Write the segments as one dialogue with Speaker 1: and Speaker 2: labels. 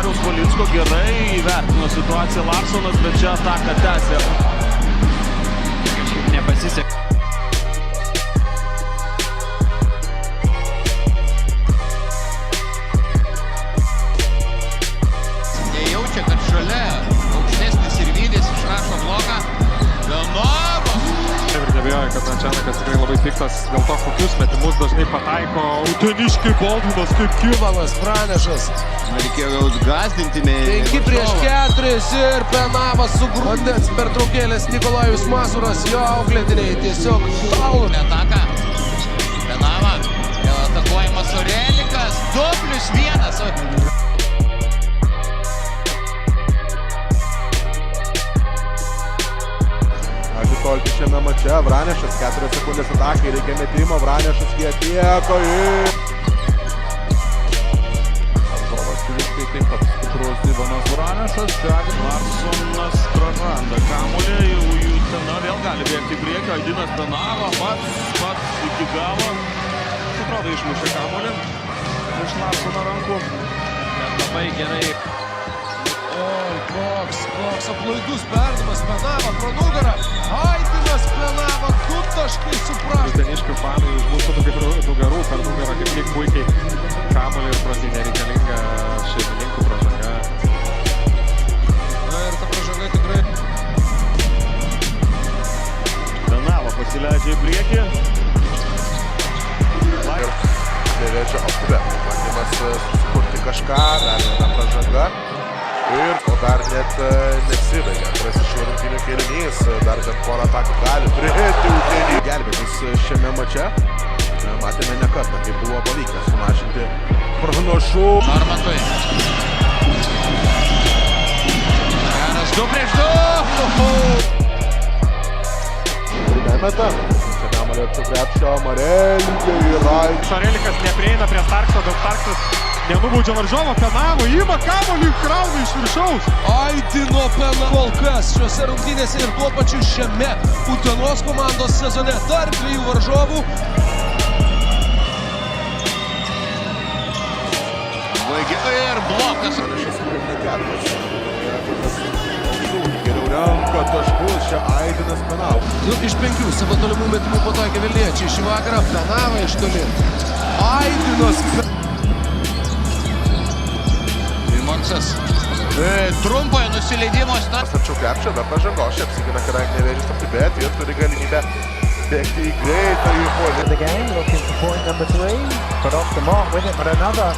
Speaker 1: Dariaus Valicko gerai įvertino situaciją Larsonas, bet čia ataką tęsė.
Speaker 2: Kažkaip nepasisekė. Nejaučia, kad šalia aukštesnis ir Vydis išrašo bloką. Benavo!
Speaker 3: Ir nebejoju, kad Ančianakas tikrai labai piktas dėl to, kokius metimus dažnai pataiko. Uteniškiai Baldvinas kaip
Speaker 4: Kilamas Pranešas.
Speaker 2: Reikėjo gal gąsdinti,
Speaker 4: 5 prieš 4 ir Penavas sugrūdęs pertraukėlės Nikolajus Masuras, jo auklėtiniai tiesiog faul.
Speaker 2: Ataka. Penava. Vėl atakuojamas Orelikas. 2+1.
Speaker 5: Tolti šiame mače, Vranešas 4 sekundės atakai, reikia metimo, Vranešas jį atlieko ir...
Speaker 1: Arzovas Kriškai taip pat stiprus Ivanas Vranešas, Larsonas praranda kamuolį, Utena vėl gali bėgti į priekį, Aidinas Penava, pats iki galo, atrodo išmušė kamuolį iš Larsono rankų.
Speaker 2: Bet labai gerai.
Speaker 4: Oi, koks aplaidus perdamas Penava pro nugarą. Aidinas Penava, 2 taškai suprašo.
Speaker 3: Uteniškių fanai už mūsų kaip nugarų per nugarą kaip tik puikiai kamuolį ir pradinė reikalinga šeimininkų pražanga.
Speaker 4: Na ir ta pražanga tikrai.
Speaker 1: Penava pasileidžia į priekį.
Speaker 5: Ir nevežia apkubę. Bandymas susikurti kažką, dar viena pražanga. Ir o dar net nesibaigia. Antrasis šių rungtynių kėlinys, dar bent porą atakų gali turėti Utenį. Gelbėtis šiame mače matėme ne kartą, kai buvo pavykę sumažinti pranašų.
Speaker 2: Normantui. Geras 2+2.
Speaker 5: Nemeta. Čia kamuolio krepšio Marelį ir Aičio.
Speaker 3: Orelikas neprieina prie Starkso, bet Starksas nenubaudžia varžovo. Penavo ima kamuolį, krauna iš viršaus.
Speaker 4: Aidino Penava kol kas šiuose rungtynėse ir tuo pačiu šiame Utenos komandos sezone tarp 2 varžovų.
Speaker 2: Ir blokas.
Speaker 5: Geriau renka taškus čia Aidinas Penava.
Speaker 4: 2 iš 5 savo tolimų metimų pataikė vilniečiai šį vakarą. Penava iš toli. Aidinas
Speaker 2: Vilmansas. Trumpoje nusileidimo.
Speaker 5: Arčiau krepšio, dar pažangos, čia apsigina, kadangi nevėžys apibėti ir turi galimybę bėgti į greitą į polį.
Speaker 6: The game, looking for point number 3, but off the mark with it, but another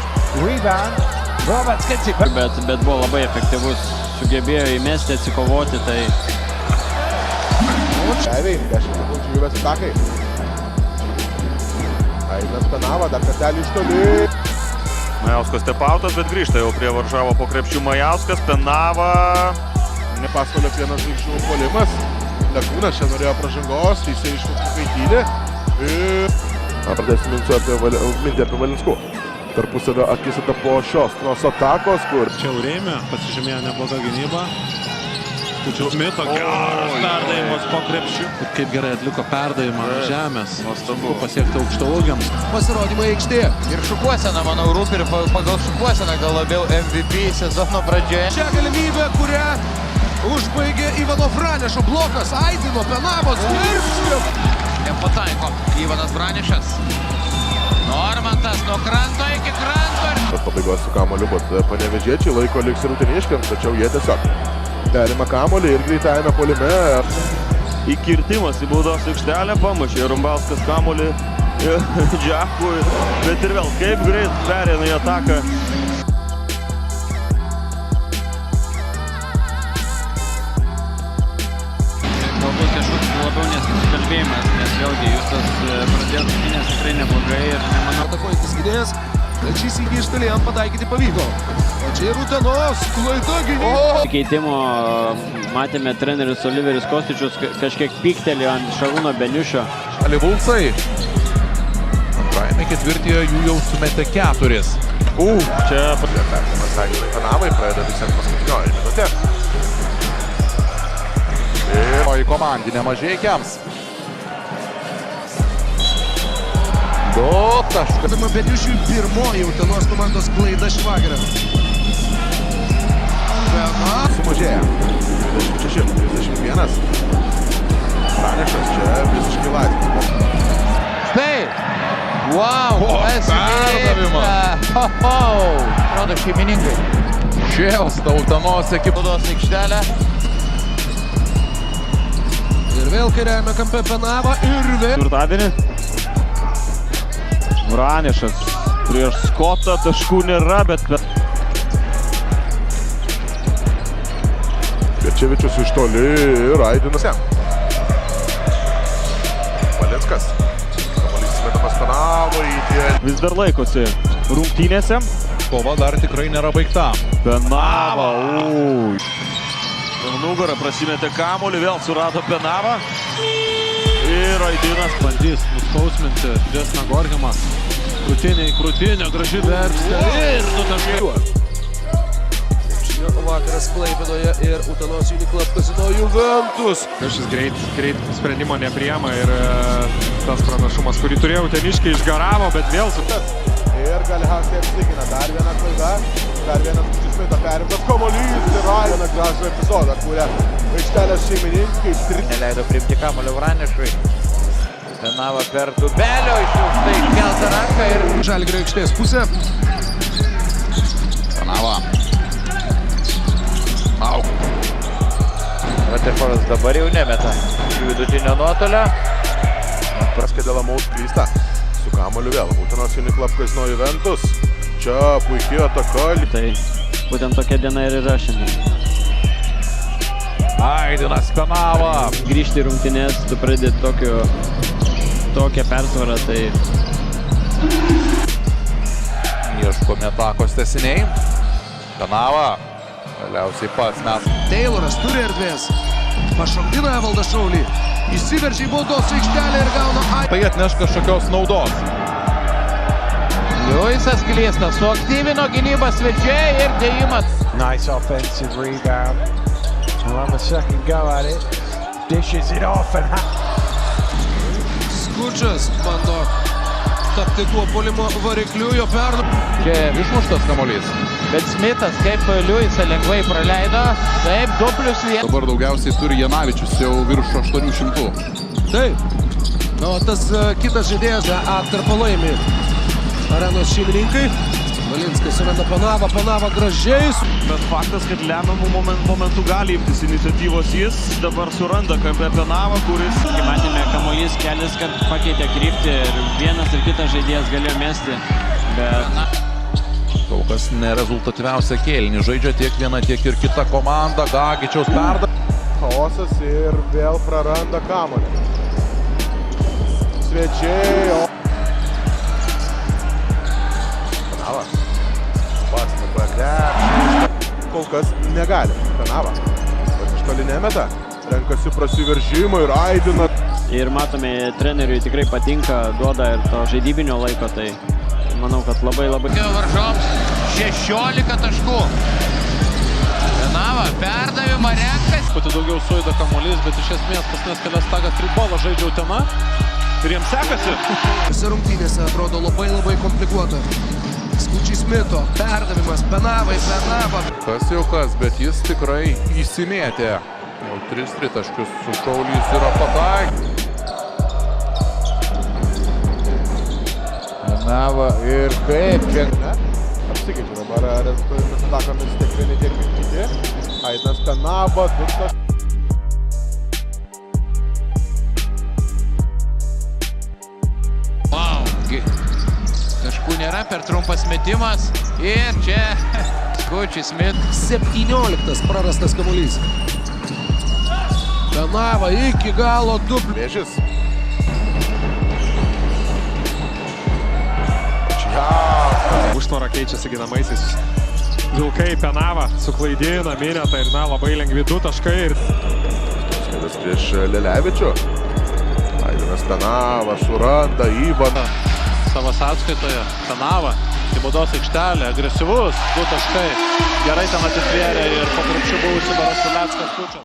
Speaker 6: rebound. Roberts gets it back.
Speaker 7: Bet buvo labai efektyvus, sugebėjo įmesti, atsikovoti, tai...
Speaker 5: Šeiviai, 10 sekundžių juvės atakai. Aidinas Penava, dar kartelį iš toli.
Speaker 1: Majauskas tepautas, bet grįžta jau prie varžavo po krepšių Majauskas, Penava.
Speaker 5: Nepasvalio vienas žvaigždžių puolimas. Lekūnas čia norėjo pražangos, teisėjai išmuštų kaitynį. Ir... Pradėsim mintį apie Valinskų. Tarpusavio akisata po šios kros atakos, kur...
Speaker 1: Čia Urėmė, pasižymėjo neblogą gynybą. Tačiau Mito geras perdavimas po krepšių. Ir kaip gerai atliko perdavimą žemės. Nuostabu pasiekti aukštaūgiams.
Speaker 4: pasirodymai aikštėje.
Speaker 2: Ir šukuosena, manau, rūpi ir pagal šukuoseną gal labiau MVP sezono pradžioje.
Speaker 4: Čia galimybė, kurią užbaigė Ivano Vranešo blokas. Aidino Penavos virškio.
Speaker 2: Nepataiko Ivanas Vranešas. Normantas nuo kranto iki kranto.
Speaker 5: Bet pabaigos su kamuoliu, bet panevėžiečiai laiko liks ir uteniškiams, tačiau jie tiesiog perima kamuolį ir greitajame puolime.
Speaker 1: Įkirtimas į baudos aikštelę, pamušė Rumbauskas kamuolį Džekui, bet ir vėl kaip greit perėna į ataką.
Speaker 7: Galbūt kažkoks labiau nesusikalbėjimas, nes vėlgi Justas pradėjo rungtynes tikrai neblogai ir nemanau.
Speaker 4: Atakuojantis gynėjas, bet šį sykį iš toli jam pataikyti pavyko. O čia ir Utenos klaida gynėjo.
Speaker 7: Keitimo matėme treneris Oliveris Kostičius kažkiek pyktelėjo ant Šarūno Beniušio.
Speaker 8: Alivulsai. Antrajame ketvirtyje jų jau sumetė 4.
Speaker 5: Čia perdavimas Aidinui Penavai, pradeda visiems paskutinioji minutė.
Speaker 8: O į komandinę Mažeikiams. 2 taškai.
Speaker 4: Beniušiui pirmoji Utenos komandos klaida šį vakarą.
Speaker 5: Sumažėja. 26-31. Pranešas čia visiškai laisvas.
Speaker 2: Štai! Wow!
Speaker 8: perdavimas.
Speaker 2: Atrodo šeimininkai.
Speaker 8: Šėlsta Utenos ekipos.
Speaker 2: Baudos aikštelę.
Speaker 4: Ir vėl kairiajame kampe Penava ir vėl.
Speaker 1: Ketvirtadienį. Vranišas prieš Skotą, taškų nėra, bet...
Speaker 5: Bečevičius iš toli ir Aidinas jam. Valinskas. Kamuolys įmetamas Penavo į
Speaker 1: Vis dar laikosi rungtynėse.
Speaker 8: Kova dar tikrai nėra baigta.
Speaker 1: Penava, Per nugarą prasimetė kamuolį, vėl surado Penavą. Ir Aidinas
Speaker 3: Bandys nuspausminti Džesną Gorhimą. Krūtinė į krūtinę, graži verpstė ir nutaškiuoja.
Speaker 4: Vakaras Klaipėdoje ir Utenos Uniklub Casino Juventus.
Speaker 3: Šis greit sprendimo nepriema ir tas pranašumas, kurį turėjo uteniškiai, išgaravo, bet vėl sutas.
Speaker 5: Ir galiausiai apsigina dar viena klaida. Dar vienas Smito perimtas kamuolys ir vieną gražų epizodą, kurią aikštelės šeimininkai
Speaker 2: Neleido priimti kamuolio Vranišui. Penava per Dubelio išaukštai iškeltą ranką ir...
Speaker 4: Žalgirio aikštės pusė.
Speaker 8: Penava.
Speaker 2: Vaterpolas dabar jau nemeta į vidutinio nuotolio.
Speaker 5: Praskėdėla Maus klysta. Su kamuoliu vėl. Utenos Uniklub Casino Juventus. Čia puikiai ataka.
Speaker 7: Tai būtent tokia diena ir yra šiandien.
Speaker 8: Aidinas Penava.
Speaker 7: Grįžti į rungtynės, tu pradedi tokią persvarą, tai...
Speaker 8: Ieškomi atakos tęsiniai. Penava. Galiausiai pats mes.
Speaker 4: Tayloras turi erdvės. Pašokdina Evaldą Šaulį. Įsiveržia į baudos aikštelę ir gauna...
Speaker 8: Tai atneš kažkokios naudos.
Speaker 2: Liujisas Klystas suaktyvino gynybą svečiai ir dėjimas.
Speaker 6: Nice offensive rebound. He'll have a second go at it. Dishes it off and
Speaker 4: Skučas bando tapti tuo puolimo varikliu, jo perdu.
Speaker 8: Čia išmuštas kamuolys.
Speaker 2: Bet Smithas kaip Liujisą lengvai praleido. Taip, 2+1.
Speaker 8: Dabar daugiausiai turi Janavičius jau virš 800.
Speaker 4: Taip. O tas kitas žaidėjas atkarpą laimi arenos šeimininkai. Valinskas suranda Penava gražiai.
Speaker 1: Bet faktas, kad lemiamų momentų gali imtis iniciatyvos jis. Dabar suranda kampe Penavą, kuris...
Speaker 7: Kaip matėme, kamuolys kelis kart pakeitė kryptį ir vienas ir kitas žaidėjas galėjo mesti. Bet...
Speaker 8: Kol kas nerezultatyviausia kėlinį. Žaidžia tiek viena, tiek ir kita komanda. Gagičiaus perda.
Speaker 5: Chaosas ir vėl praranda kamuolį. Svečiai. Penava. Pats krepšį. Kol kas negali. Penava. Iš toli nemeta. Renkasi prasiveržimą ir Aidina.
Speaker 7: Ir matome, treneriui tikrai patinka, duoda ir to žaidybinio laiko, tai manau, kad labai...
Speaker 2: Varžoms 16 taškų. Penava perdavimą renkas.
Speaker 3: Pati daugiau suėda kamuolys, bet iš esmės pasnes kelias tagas tribolą žaidžia Utena. Ir jiems sekasi.
Speaker 4: Šiose rungtynėse atrodo labai komplikuota. Skučiai Smito, perdavimas Penava.
Speaker 8: Kas jau kas, bet jis tikrai įsimėtė. Jau 3 tritaškius su Šaulys yra pataikęs.
Speaker 2: Penava ir kaip čia.
Speaker 5: Apsikeičia dabar rezultatyvimis atakomis tiek vieni, tiek kiti. Aidinas Penava.
Speaker 2: Wow. Taškų nėra, per trumpas metimas. Ir čia Skučiai Smith.
Speaker 4: 17 prarastas kamuolys. Penava iki galo 2.
Speaker 5: Vėžis.
Speaker 3: Užtvara keičiasi ginamaisiais. Vilkai Penava suklaidina Minetą ir labai lengvi 2 taškai.
Speaker 5: Skaidas prieš Lelevičių. Aidinas Penava suranda Ivaną.
Speaker 3: Savo sąskaitoje Penava į baudos aikštelę, agresyvus 2 taškai. Gerai ten atitvėrė ir po krepšiu buvusi Barasuleckas Kučas.